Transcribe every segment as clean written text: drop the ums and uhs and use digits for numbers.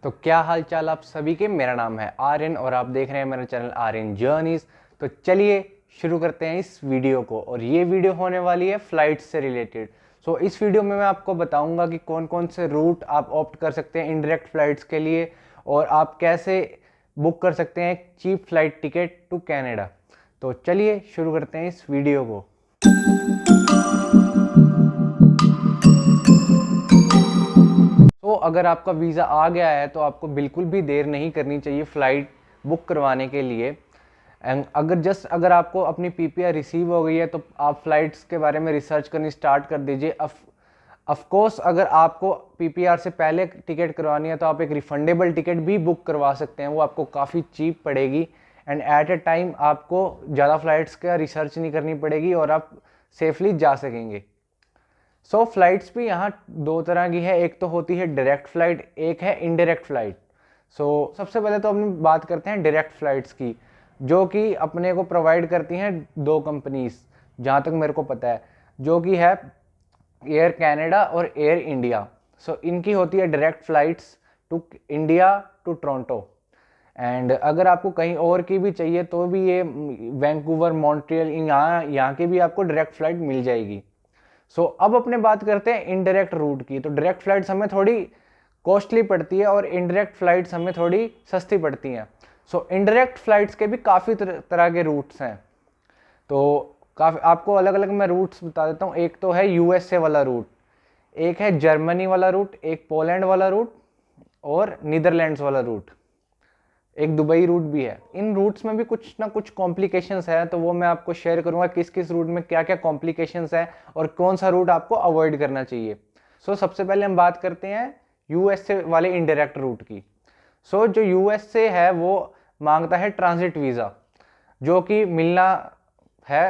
तो क्या हाल चाल आप सभी के। मेरा नाम है आर्यन और आप देख रहे हैं मेरा चैनल आर्यन जर्नीज। तो चलिए शुरू करते हैं इस वीडियो को। और ये वीडियो होने वाली है फ्लाइट से रिलेटेड। सो इस वीडियो में मैं आपको बताऊंगा कि कौन कौन से रूट आप ऑप्ट कर सकते हैं इनडायरेक्ट फ्लाइट्स के लिए, और आप कैसे बुक कर सकते हैं cheap flight ticket to Canada. तो चलिए शुरू करते हैं इस वीडियो को। तो अगर आपका वीज़ा आ गया है तो आपको बिल्कुल भी देर नहीं करनी चाहिए फ़्लाइट बुक करवाने के लिए। एंड अगर आपको अपनी पीपीआर रिसीव हो गई है तो आप फ़्लाइट्स के बारे में रिसर्च करनी स्टार्ट कर दीजिए। ऑफकोर्स अगर आपको पीपीआर से पहले टिकट करवानी है तो आप एक रिफंडेबल टिकट भी बुक करवा सकते हैं, वो आपको काफ़ी चीप पड़ेगी। एंड एट ए टाइम आपको ज़्यादा फ़्लाइट्स का रिसर्च नहीं करनी पड़ेगी और आप सेफली जा सकेंगे। फ्लाइट्स भी यहाँ दो तरह की है, एक तो होती है डायरेक्ट फ्लाइट, एक है इनडायरेक्ट फ्लाइट। सबसे पहले तो अपनी बात करते हैं डायरेक्ट फ्लाइट्स की, जो कि अपने को प्रोवाइड करती हैं दो कंपनीज जहाँ तक मेरे को पता है, जो कि है एयर कनाडा और एयर इंडिया। इनकी होती है direct flights to India to Toronto. And अगर आपको कहीं और की भी चाहिए तो भी ये वैंकूवर, मॉन्ट्रियल, यहाँ की भी आपको डायरेक्ट फ्लाइट मिल जाएगी। अब अपने बात करते हैं इनडायरेक्ट रूट की। तो डायरेक्ट फ्लाइट्स हमें थोड़ी कॉस्टली पड़ती है और इनडायरेक्ट फ्लाइट्स हमें थोड़ी सस्ती पड़ती हैं। इनडायरेक्ट फ्लाइट्स के भी काफ़ी तरह के रूट्स हैं। तो काफ़ी आपको अलग अलग मैं रूट्स बता देता हूँ। एक तो है यूएसए वाला रूट, एक है जर्मनी वाला रूट, एक पोलैंड वाला रूट और नीदरलैंड्स वाला रूट, एक दुबई रूट भी है। इन रूट्स में भी कुछ ना कुछ कॉम्प्लिकेशंस है, तो वो मैं आपको शेयर करूंगा किस किस रूट में क्या क्या कॉम्प्लिकेशंस है और कौन सा रूट आपको अवॉइड करना चाहिए। सबसे पहले हम बात करते हैं यूएसए वाले इनडायरेक्ट रूट की। जो यूएसए है वो मांगता है ट्रांजिट वीज़ा, जो कि मिलना है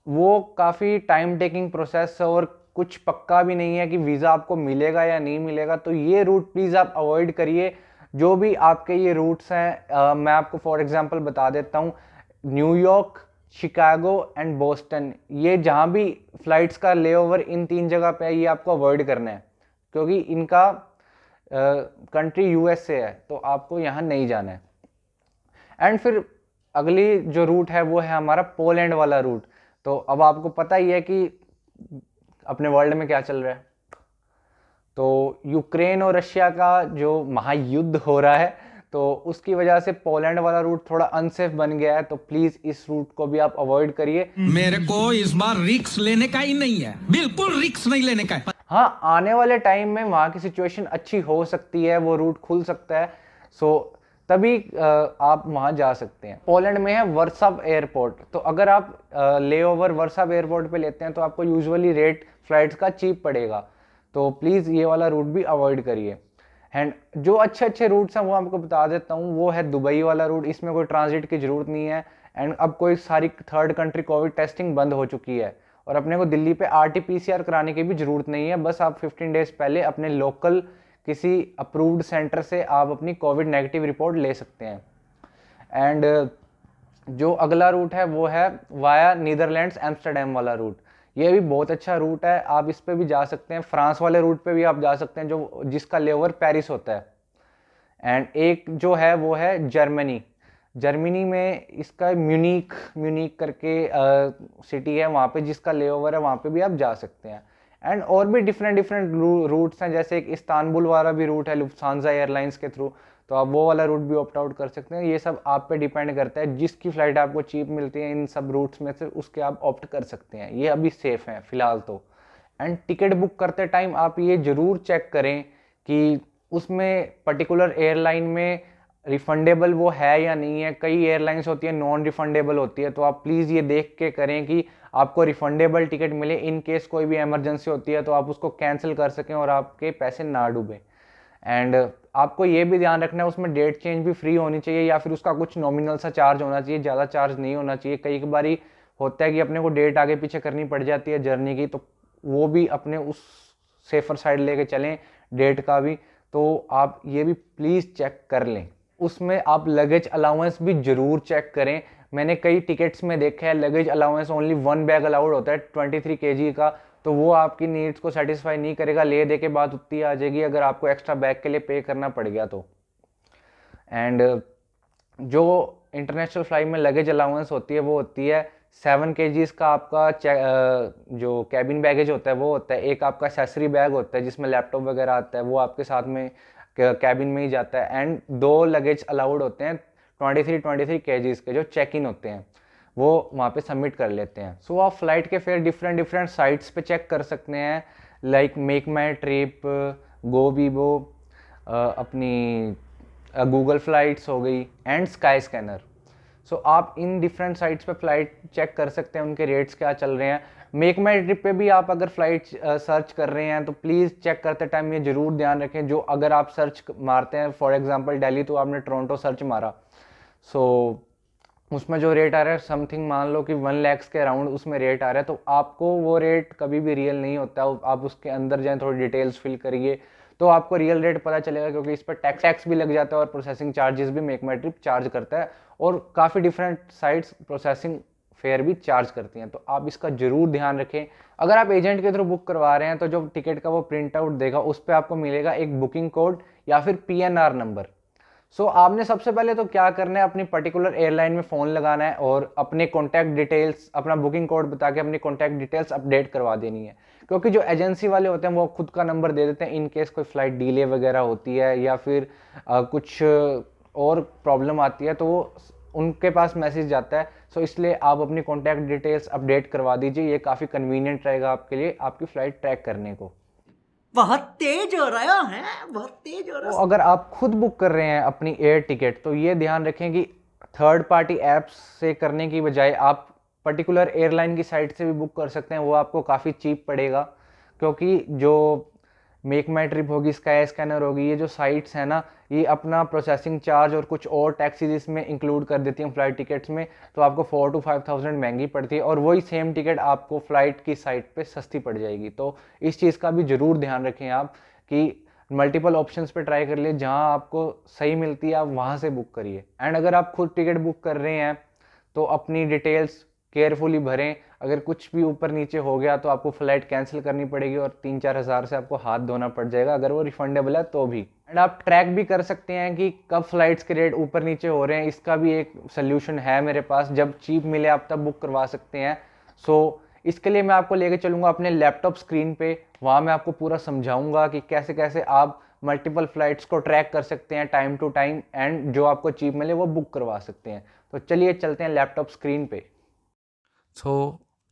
वो काफ़ी टाइम टेकिंग प्रोसेस है और कुछ पक्का भी नहीं है कि वीज़ा आपको मिलेगा या नहीं मिलेगा। तो ये रूट प्लीज़ आप अवॉइड करिए। जो भी आपके ये रूट्स हैं, मैं आपको फॉर एग्जांपल बता देता हूँ। न्यूयॉर्क, शिकागो एंड बोस्टन, ये जहाँ भी फ्लाइट्स का लेओवर इन तीन जगह पे है, ये आपको अवॉइड करना है, क्योंकि इनका कंट्री यूएसए है, तो आपको यहाँ नहीं जाना है। एंड फिर अगली जो रूट है वो है हमारा पोलैंड वाला रूट। तो अब आपको पता ही है कि अपने वर्ल्ड में क्या चल रहा है। तो यूक्रेन और रशिया का जो महायुद्ध हो रहा है, तो उसकी वजह से पोलैंड वाला रूट थोड़ा अनसेफ बन गया है। तो प्लीज इस रूट को भी आप अवॉइड करिए। मेरे को इस बार रिस्क लेने का ही नहीं है, बिल्कुल रिस्क नहीं लेने का है। हाँ, आने वाले टाइम में वहाँ की सिचुएशन अच्छी हो सकती है, वो रूट खुल सकता है। तभी आप वहाँ जा सकते हैं। पोलैंड में है वर्सोव एयरपोर्ट। तो अगर आप लेओवर वर्सोव एयरपोर्ट पे लेते हैं तो आपको यूजुअली रेट फ्लाइट्स का चीप पड़ेगा। तो प्लीज़ ये वाला रूट भी अवॉइड करिए। एंड जो अच्छे अच्छे रूट्स हैं वो आपको बता देता हूँ। वो है दुबई वाला रूट, इसमें कोई ट्रांजिट की ज़रूरत नहीं है। एंड अब कोई सारी थर्ड कंट्री कोविड टेस्टिंग बंद हो चुकी है और अपने को दिल्ली पे RT-PCR कराने की भी ज़रूरत नहीं है। बस आप 15 डेज़ पहले अपने लोकल किसी अप्रूव्ड सेंटर से आप अपनी कोविड नेगेटिव रिपोर्ट ले सकते हैं। एंड जो अगला रूट है वो है वाया नीदरलैंड्स एम्स्टर्डम वाला रूट। ये भी बहुत अच्छा रूट है, आप इस पे भी जा सकते हैं। फ्रांस वाले रूट पे भी आप जा सकते हैं, जो जिसका लेओवर पेरिस होता है। एंड एक जो है वो है जर्मनी में इसका म्यूनिक करके सिटी है, वहाँ पे जिसका लेओवर है वहाँ पे भी आप जा सकते हैं। एंड और भी डिफरेंट रूट्स हैं, जैसे एक इस्तांबुल वाला भी रूट है लुफ्थांसा एयरलाइंस के थ्रू, तो आप वो वाला रूट भी ऑप्ट आउट कर सकते हैं। ये सब आप पे डिपेंड करता है, जिसकी फ्लाइट आपको चीप मिलती है इन सब रूट्स में से उसके आप ऑप्ट कर सकते हैं। ये अभी सेफ हैं फिलहाल तो। एंड टिकट बुक करते टाइम आप ये ज़रूर चेक करें कि उसमें पर्टिकुलर एयरलाइन में रिफंडेबल वो है या नहीं है। कई एयरलाइंस होती है नॉन रिफंडेबल होती है, तो आप प्लीज़ ये देख के करें कि आपको रिफंडेबल टिकट मिले। इन केस कोई भी इमरजेंसी होती है तो आप उसको कैंसिल कर सकें और आपके पैसे ना डूबें। एंड आपको ये भी ध्यान रखना है उसमें डेट चेंज भी फ्री होनी चाहिए, या फिर उसका कुछ नॉमिनल सा चार्ज होना चाहिए, ज़्यादा चार्ज नहीं होना चाहिए। कई बारी होता है कि अपने को डेट आगे पीछे करनी पड़ जाती है जर्नी की, तो वो भी अपने उस सेफर साइड लेके चलें डेट का भी। तो आप ये भी प्लीज़ चेक कर लें। उसमें आप लगेज अलाउंस भी ज़रूर चेक करें। मैंने कई टिकट्स में देखा है luggage allowance only 1 bag allowed होता है 23 kg का, तो वो आपकी नीड्स को सेटिस्फाई नहीं करेगा, ले दे के बाद उतनी आ जाएगी अगर आपको एक्स्ट्रा बैग के लिए पे करना पड़ गया तो। एंड जो इंटरनेशनल फ्लाइट में लगेज अलाउंस होती है वो होती है 7 kgs का आपका जो कैबिन बैगेज होता है वो होता है, एक आपका एक्सेसरी बैग होता है जिसमें लैपटॉप वगैरह आता है, वो आपके साथ में कैबिन में ही जाता है। एंड 2 लगेज अलाउड होते हैं 23 kgs के, जो चेक इन होते हैं वो वहाँ पे सबमिट कर लेते हैं। सो आप फ्लाइट के फेयर डिफरेंट साइट्स पे चेक कर सकते हैं, लाइक मेक माई ट्रिप, गोबीबो, अपनी गूगल फ्लाइट्स हो गई एंड स्काई स्कैनर। सो आप इन डिफरेंट साइट्स पे फ्लाइट चेक कर सकते हैं, उनके रेट्स क्या चल रहे हैं। मेक माई ट्रिप पे भी आप अगर फ्लाइट सर्च कर रहे हैं तो प्लीज़ चेक करते टाइम ये जरूर ध्यान रखें, जो अगर आप सर्च मारते हैं फॉर एग्जांपल दिल्ली तो आपने टोरंटो सर्च मारा, सो उसमें जो रेट आ रहा है समथिंग मान लो कि 1 lakhs के अराउंड उसमें रेट आ रहा है, तो आपको वो रेट कभी भी रियल नहीं होता। आप उसके अंदर जाएँ, थोड़ी डिटेल्स फिल करिए तो आपको रियल रेट पता चलेगा, क्योंकि इस पर टैक्स भी लग जाता है और प्रोसेसिंग चार्जेस भी मेक माई ट्रिप चार्ज करता है, और काफ़ी डिफरेंट साइट्स प्रोसेसिंग फेयर भी चार्ज करती हैं। तो आप इसका जरूर ध्यान रखें। अगर आप एजेंट के थ्रू बुक करवा रहे हैं तो जो टिकट का वो प्रिंट आउट देगा उस पर आपको मिलेगा एक बुकिंग कोड या फिर PNR नंबर। सो आपने सबसे पहले तो क्या करना है, अपनी पर्टिकुलर एयरलाइन में फ़ोन लगाना है और अपने कॉन्टैक्ट डिटेल्स, अपना बुकिंग कोड बता के अपनी कॉन्टैक्ट डिटेल्स अपडेट करवा देनी है, क्योंकि जो एजेंसी वाले होते हैं वो खुद का नंबर दे देते हैं इन केस कोई फ़्लाइट डिले वगैरह होती है या फिर कुछ और प्रॉब्लम आती है तो वो उनके पास मैसेज जाता है। सो इसलिए आप अपनी कॉन्टैक्ट डिटेल्स अपडेट करवा दीजिए, ये काफ़ी कन्वीनियंट रहेगा आपके लिए आपकी फ़्लाइट ट्रैक करने को। बहुत तेज हो रहा है, बहुत तेज हो रहा तो है। अगर आप खुद बुक कर रहे हैं अपनी एयर टिकट तो ये ध्यान रखें कि थर्ड पार्टी ऐप्स से करने की बजाय आप पर्टिकुलर एयरलाइन की साइट से भी बुक कर सकते हैं, वो आपको काफ़ी चीप पड़ेगा, क्योंकि जो मेक माई ट्रिप होगी, स्काई स्कैनर होगी, ये जो साइट्स हैं ना ये अपना प्रोसेसिंग चार्ज और कुछ और टैक्सेस इसमें इंक्लूड कर देती हैं फ्लाइट टिकट्स में, तो आपको 4 to 5,000 महंगी पड़ती है और वही सेम टिकट आपको फ्लाइट की साइट पे सस्ती पड़ जाएगी। तो इस चीज़ का भी ज़रूर ध्यान रखें आप कि मल्टीपल ऑप्शंस पे ट्राई कर लिए, जहां आपको सही मिलती है आप वहां से बुक करिए। एंड अगर आप खुद टिकट बुक कर रहे हैं तो अपनी डिटेल्स केयरफुली भरें, अगर कुछ भी ऊपर नीचे हो गया तो आपको फ्लाइट कैंसिल करनी पड़ेगी और 3-4 हज़ार से आपको हाथ धोना पड़ जाएगा, अगर वो रिफंडेबल है तो भी। एंड आप ट्रैक भी कर सकते हैं कि कब फ्लाइट्स के रेट ऊपर नीचे हो रहे हैं, इसका भी एक सोल्यूशन है मेरे पास, जब चीप मिले आप तब बुक करवा सकते हैं। सो इसके लिए मैं आपको लेके चलूंगा अपने लैपटॉप स्क्रीन पे, वहाँ मैं आपको पूरा समझाऊंगा कि कैसे कैसे आप मल्टीपल फ्लाइट्स को ट्रैक कर सकते हैं टाइम टू टाइम एंड जो आपको चीप मिले वो बुक करवा सकते हैं। तो चलिए चलते हैं लैपटॉप स्क्रीन पे।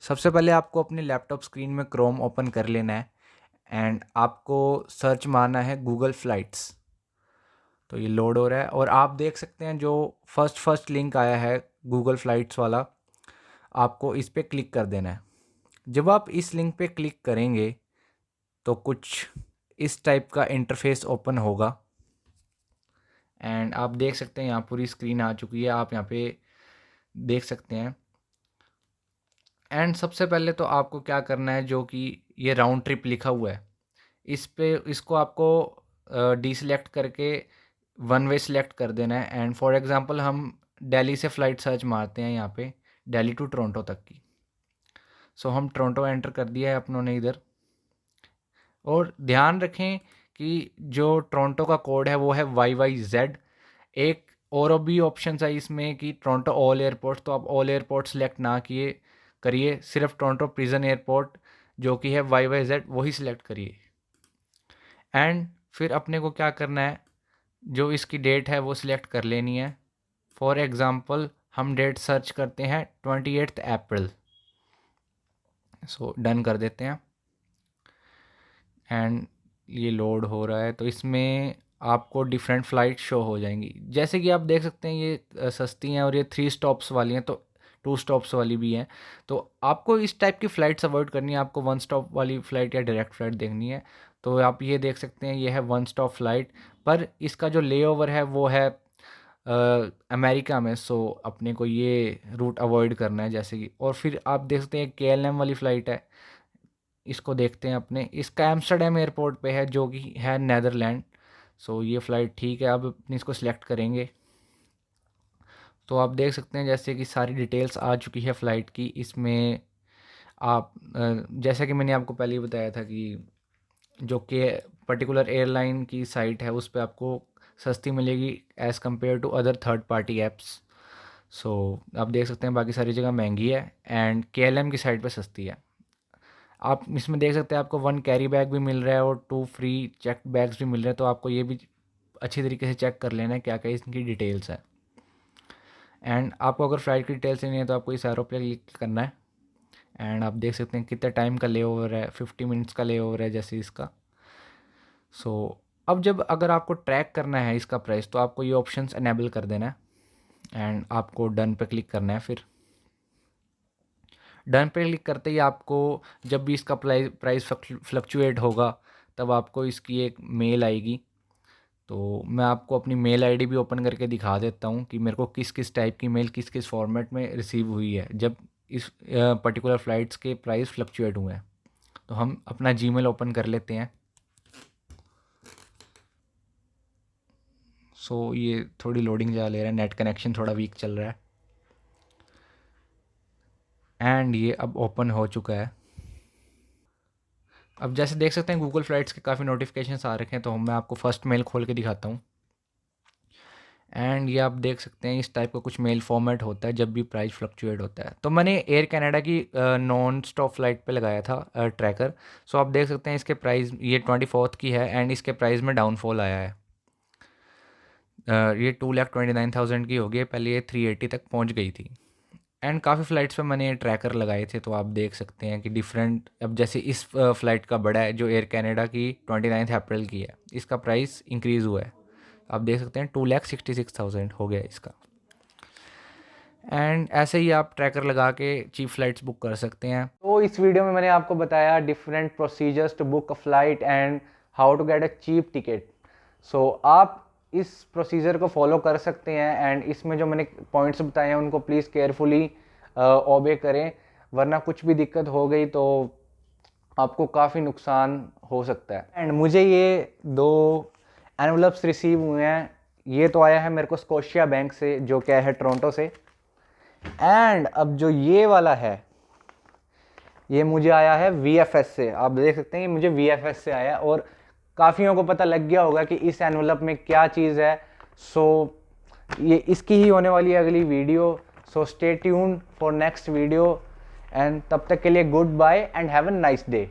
सबसे पहले आपको अपने लैपटॉप स्क्रीन में क्रोम ओपन कर लेना है एंड आपको सर्च मारना है गूगल फ्लाइट्स। तो ये लोड हो रहा है और आप देख सकते हैं जो फर्स्ट लिंक आया है गूगल फ्लाइट्स वाला, आपको इस पर क्लिक कर देना है। जब आप इस लिंक पे क्लिक करेंगे तो कुछ इस टाइप का इंटरफेस ओपन होगा एंड आप देख सकते हैं यहाँ पूरी स्क्रीन आ चुकी है, आप यहाँ पे देख सकते हैं। एंड सबसे पहले तो आपको क्या करना है, जो कि ये राउंड ट्रिप लिखा हुआ है इसको आपको डीसिलेक्ट करके वन वे सिलेक्ट कर देना है। एंड फॉर एग्जांपल हम दिल्ली से फ़्लाइट सर्च मारते हैं यहाँ पे दिल्ली टू टोरंटो तक की। सो हम टोरंटो एंटर कर दिया है अपनों ने इधर, और ध्यान रखें कि जो टोरंटो का कोड है वो है YYZ। एक और भी ऑप्शन है इसमें कि टोरंटो ऑल एयरपोर्ट, तो आप ऑल एयरपोर्ट सेलेक्ट ना करिए, सिर्फ टोरंटो प्रिजन एयरपोर्ट जो कि है YYZ वही सिलेक्ट करिए। एंड फिर अपने को क्या करना है, जो इसकी डेट है वो सिलेक्ट कर लेनी है। फॉर एग्ज़ाम्पल हम डेट सर्च करते हैं 28 अप्रैल। सो डन कर देते हैं एंड ये लोड हो रहा है। तो इसमें आपको डिफरेंट फ़्लाइट शो हो जाएंगी, जैसे कि आप देख सकते हैं ये सस्ती हैं और ये 3 स्टॉप्स वाली हैं, तो 2 स्टॉप्स वाली भी हैं। तो आपको इस टाइप की फ़्लाइट्स अवॉइड करनी है, आपको 1 स्टॉप वाली फ़्लाइट या डायरेक्ट फ़्लाइट देखनी है। तो आप ये देख सकते हैं ये है 1 स्टॉप फ़्लाइट, पर इसका जो लेओवर है वो है अमेरिका में। सो अपने को ये रूट अवॉइड करना है जैसे कि। और फिर आप देख सकते हैं KLM वाली फ़्लाइट है, इसको देखते हैं अपने, इसका एम्स्टर्डम एयरपोर्ट पे है जो कि है नेदरलैंड। सो ये फ़्लाइट ठीक है, अब अपनी इसको सिलेक्ट करेंगे। तो आप देख सकते हैं जैसे कि सारी डिटेल्स आ चुकी है फ़्लाइट की, इसमें आप जैसा कि मैंने आपको पहले ही बताया था कि जो कि पर्टिकुलर एयरलाइन की साइट है उस पे आपको सस्ती मिलेगी as compare to other third party apps. So आप देख सकते हैं बाकी सारी जगह महंगी है एंड KLM की साइट पे सस्ती है। आप इसमें देख सकते हैं आपको 1 कैरी बैग भी मिल रहा है और 2 फ्री चेक बैग्स भी मिल रहे हैं, तो आपको ये भी अच्छी तरीके से चेक कर लेना है क्या क्या इसकी डिटेल्स है। एंड आपको अगर फ़्लाइट की डिटेल्स लेनी है तो आपको इस एरो पे क्लिक करना है एंड आप देख सकते हैं कितने टाइम का ले ओवर है, 50 मिनट्स का ले ओवर है जैसे इसका। सो अब जब अगर आपको ट्रैक करना है इसका प्राइस तो आपको ये ऑप्शंस इनेबल कर देना है एंड आपको डन पे क्लिक करना है। फिर डन पे क्लिक करते ही आपको जब भी इसका प्राइस फ्लक्चुएट होगा तब आपको इसकी एक मेल आएगी। तो मैं आपको अपनी मेल आईडी भी ओपन करके दिखा देता हूँ कि मेरे को किस किस टाइप की मेल किस किस फॉर्मेट में रिसीव हुई है जब इस पर्टिकुलर फ़्लाइट्स के प्राइस फ्लक्चुएट हुए हैं। तो हम अपना जीमेल ओपन कर लेते हैं। सो ये थोड़ी लोडिंग जा ले रहा है, नेट कनेक्शन थोड़ा वीक चल रहा है एंड ये अब ओपन हो चुका है। अब जैसे देख सकते हैं गूगल फ्लाइट्स के काफ़ी नोटिफिकेशंस आ रखे हैं, तो मैं आपको फर्स्ट मेल खोल के दिखाता हूँ एंड ये आप देख सकते हैं इस टाइप का कुछ मेल फॉर्मेट होता है जब भी प्राइस फ्लक्चुएट होता है। तो मैंने एयर कनाडा की नॉन स्टॉप फ्लाइट पे लगाया था ट्रैकर। सो आप देख सकते हैं इसके प्राइस ये 24 की है एंड इसके प्राइस में डाउनफॉल आया है। ये 2,29,000 की हो गई, पहले ये 380 तक पहुंच गई थी एंड काफ़ी फ़्लाइट्स पे मैंने ट्रैकर लगाए थे। तो आप देख सकते हैं कि डिफरेंट, अब जैसे इस फ़्लाइट का बड़ा है जो एयर कनाडा की 29 अप्रैल की है, इसका प्राइस इंक्रीज़ हुआ है। आप देख सकते हैं 2,66,000 हो गया इसका। एंड ऐसे ही आप ट्रैकर लगा के चीप फ़्लाइट्स बुक कर सकते हैं। तो इस वीडियो में मैंने आपको बताया different procedures to book a flight and how to get a cheap ticket. So आप इस प्रोसीजर को फॉलो कर सकते हैं एंड इसमें जो मैंने पॉइंट्स बताए हैं उनको प्लीज़ केयरफुली ओबे करें, वरना कुछ भी दिक्कत हो गई तो आपको काफ़ी नुकसान हो सकता है। एंड मुझे ये 2 एनवलप्स रिसीव हुए हैं। ये तो आया है मेरे को स्कोशिया बैंक से जो क्या है टोरंटो से, एंड अब जो ये वाला है ये मुझे आया है VFS से। आप देख सकते हैं ये मुझे VFS से आया है और काफ़ियों को पता लग गया होगा कि इस एनवलप में क्या चीज़ है। सो ये इसकी ही होने वाली है अगली video. So stay tuned for next video and तब तक के लिए goodbye and have a nice day.